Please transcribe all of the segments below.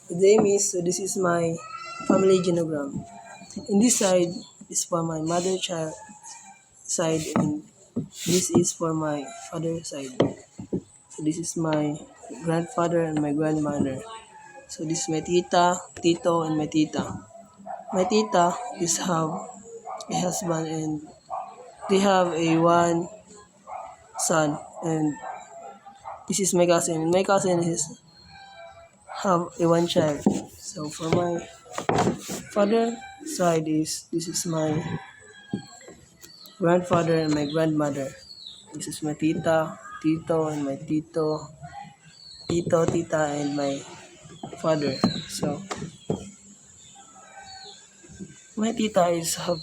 Today, miss, so this is my family genogram. In this side is for my mother child side, and this is for my father side. So this is my grandfather and my grandmother. So this is my tita, tito, and my tita. My tita is have a husband and they have a one son, and this is my cousin. My cousin is have a one child. So for my father side is this is my grandfather and my grandmother. This is my tita, tito, and my tita, and my father. So my tita is have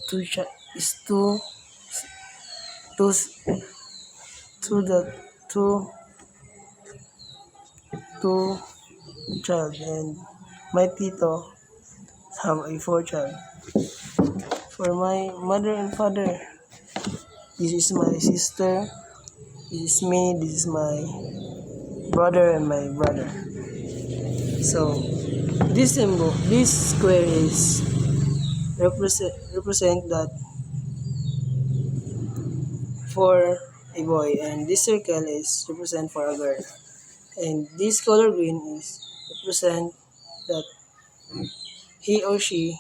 is two two the two two child, and my tito have a four child. For my mother and father, this is my sister, this is me, this is my brother and my brother. So this square is represent that for a boy, and this circle is represent for a girl, and this color green is represent that he or she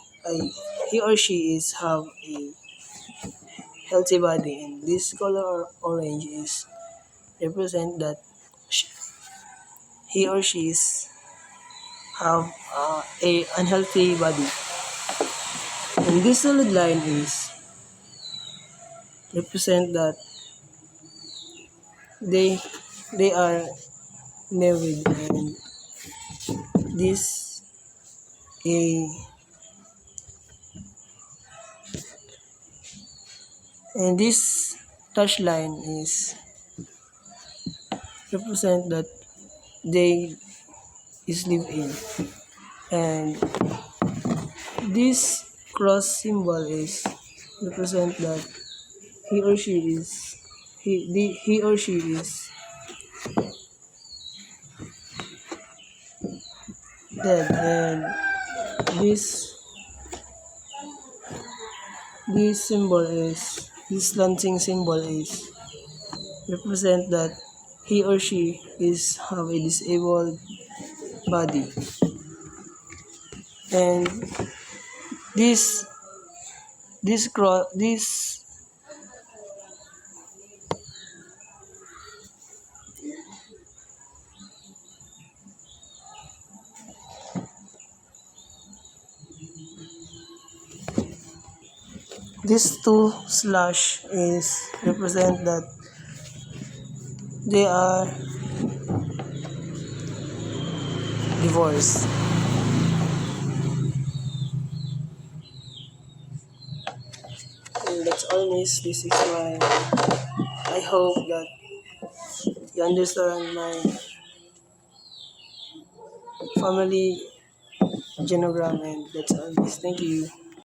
he or she is have a healthy body, and this color orange is represent that sh- he or she is have a unhealthy body, and this solid line is represent that they they are married, and this a and this touch line is represent that they is live in, and this cross symbol is represent that he or she is he or she is dead, and this this slanting symbol is represent that he or she is have a disabled body, and this this cross this two slash is represent that they are divorced. And that's all, miss. This is my I hope that you understand my family genogram, and that's all, miss. Thank you.